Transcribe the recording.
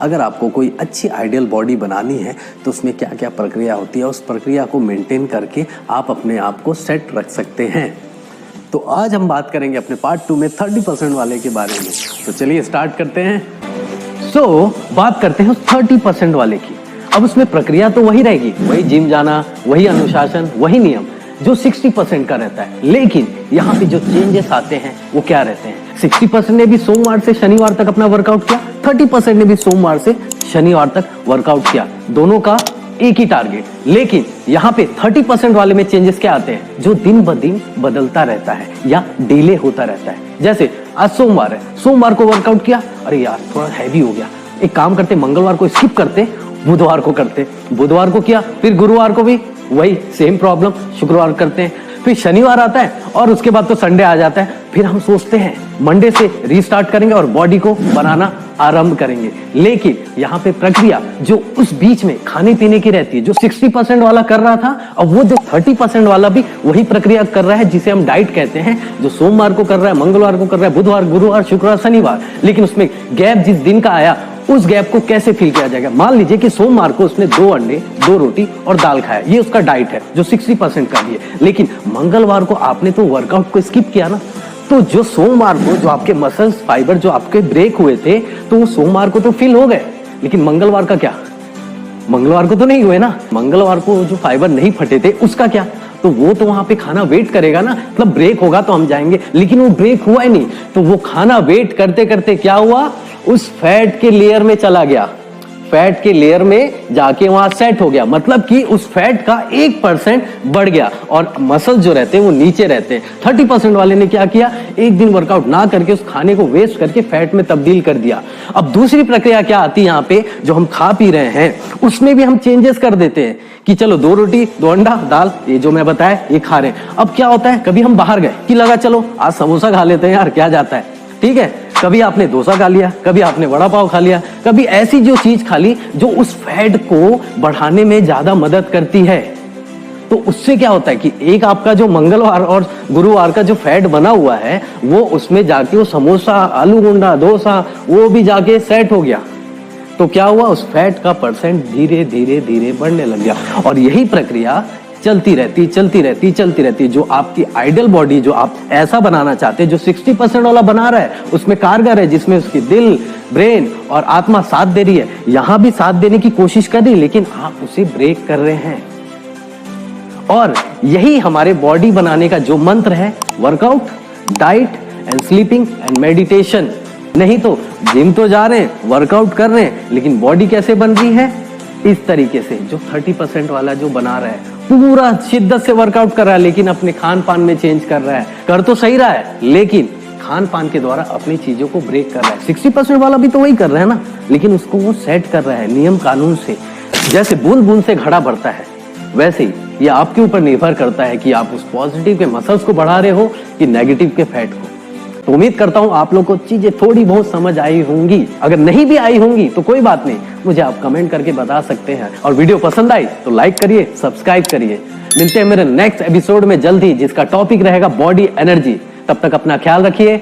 अगर आपको कोई अच्छी आइडियल बॉडी बनानी है तो उसमें क्या क्या प्रक्रिया होती है, उस प्रक्रिया को मेंटेन करके आप अपने आप को सेट रख सकते हैं। तो आज हम बात करेंगे अपने पार्ट 2 में 30% वाले के बारे में। तो चलिए स्टार्ट करते हैं। बात करते हैं 30% वाले की। अब उसमें प्रक्रिया तो वही रहेगी, वही जिम जाना, वही अनुशासन, वही नियम जो 60% का रहता है। लेकिन यहाँ पे जो चेंजेस आते हैं वो क्या रहते हैं? 60% ने भी सोमवार से शनिवार तक अपना वर्कआउट किया, 30% ने भी सोमवार से शनिवार तक वर्कआउट किया, दोनों का एक ही टारगेट। लेकिन यहाँ पे 30% वाले में चेंजेस क्या आते हैं? जो दिन ब दिन बदलता रहता है या डिले होता रहता है। जैसे आज सोमवार है, सोमवार को वर्कआउट किया, अरे यार थोड़ा हैवी हो गया, एक काम करते मंगलवार को स्किप करते, बुधवार को करते, बुधवार को किया, फिर गुरुवार को भी वही सेम प्रॉब्लम, शुक्रवार करते हैं, फिर शनिवार आता है और उसके बाद तो संडे आ जाता है। फिर हम सोचते हैं मंडे से रीस्टार्ट करेंगे और बॉडी को बनाना आरंभ करेंगे। लेकिन यहाँ पे प्रक्रिया जो उस बीच में खाने पीने की रहती है, जो 60% वाला कर रहा था, अब वो जो 30% वाला भी वही प्रक्रिया कर रहा है जिसे हम डाइट कहते हैं, जो सोमवार को कर रहा है, मंगलवार को कर रहा है, बुधवार, गुरुवार, शुक्रवार, शनिवार। लेकिन उसमें गैप जिस दिन का आया, उस गैप को कैसे फिल किया जाएगा? मान लीजिए कि सोमवार को उसने 2 अंडे, 2 रोटी और दाल खाया, ये उसका डाइट है जो 60% का भी है। लेकिन मंगलवार को आपने तो वर्कआउट को स्किप किया ना, तो जो सोमवार को जो आपके मसल्स फाइबर जो आपके ब्रेक हुए थे, तो वो सोमवार को तो फिल हो गए, लेकिन मंगलवार का क्या? मंगलवार को तो नहीं हुए ना। मंगलवार को जो फाइबर नहीं फटे थे उसका क्या? तो वो तो वहां पे खाना वेट करेगा ना, मतलब ब्रेक होगा तो हम जाएंगे, लेकिन वो ब्रेक हुआ ही नहीं। तो वो खाना वेट करते करते क्या हुआ? उस फैट के लेयर में चला गया, फैट के लेयर में जाके वहां सेट हो गया। मतलब कि उस फैट का 1% बढ़ गया और मसल जो रहते हैं वो नीचे रहते हैं। 30% वाले ने क्या किया? एक दिन वर्कआउट ना करके उस खाने को वेस्ट करके फैट में तब्दील कर दिया। अब दूसरी प्रक्रिया क्या आती है यहाँ पे? जो हम खा पी रहे हैं उसमें भी हम चेंजेस कर देते हैं कि चलो 2 रोटी, 2 अंडा, दाल, ये जो मैं बताया ये खा रहे हैं। अब क्या होता है? कभी हम बाहर गए कि लगा चलो आज समोसा खा लेते हैं यार, क्या जाता है, ठीक है। कभी आपने डोसा खा लिया, कभी आपने वड़ा पाव खा लिया, कभी ऐसी जो चीज खा ली जो उस फैट को बढ़ाने में ज्यादा मदद करती है। तो उससे क्या होता है कि एक आपका जो मंगलवार और गुरुवार का जो फैट बना हुआ है वो उसमें जाके वो समोसा, आलू गुंडा, डोसा वो भी जाके सेट हो गया। तो क्या हुआ? उस फैट का परसेंट धीरे धीरे धीरे बढ़ने लग गया। और यही प्रक्रिया चलती रहती। जो आपकी आइडियल बॉडी जो आप ऐसा बनाना चाहते हैं, जो 60% वाला बना रहा है, उसमें कारगर है, जिसमें उसकी दिल, ब्रेन और आत्मा साथ दे रही है, यहां भी साथ देने की कोशिश कर रही है, लेकिन आप उसे ब्रेक कर रहे हैं। और यही हमारे बॉडी बनाने का जो मंत्र है, workout, diet and sleeping and meditation. नहीं तो जिम तो जा रहे हैं, वर्कआउट कर रहे हैं, लेकिन बॉडी कैसे बन रही है? इस तरीके से जो 30% वाला जो बना रहा है, पूरा शिद्दत से वर्कआउट कर रहा है, लेकिन अपने खान पान में चेंज कर रहा है, कर तो सही रहा है, लेकिन खान पान के द्वारा अपनी चीजों को ब्रेक कर रहा है। 60% वाला भी तो वही कर रहा है ना, लेकिन उसको वो सेट कर रहा है नियम कानून से। जैसे बूंद बूंद से घड़ा भरता है, वैसे ही ये आपके ऊपर निर्भर करता है कि आप उस पॉजिटिव के मसल्स को बढ़ा रहे हो कि नेगेटिव के फैट को। तो उम्मीद करता हूं आप लोग को चीजें थोड़ी बहुत समझ आई होंगी। अगर नहीं भी आई होंगी तो कोई बात नहीं, मुझे आप कमेंट करके बता सकते हैं। और वीडियो पसंद आई तो लाइक करिए, सब्सक्राइब करिए। मिलते हैं मेरे नेक्स्ट एपिसोड में जल्द ही, जिसका टॉपिक रहेगा बॉडी एनर्जी। तब तक अपना ख्याल रखिए।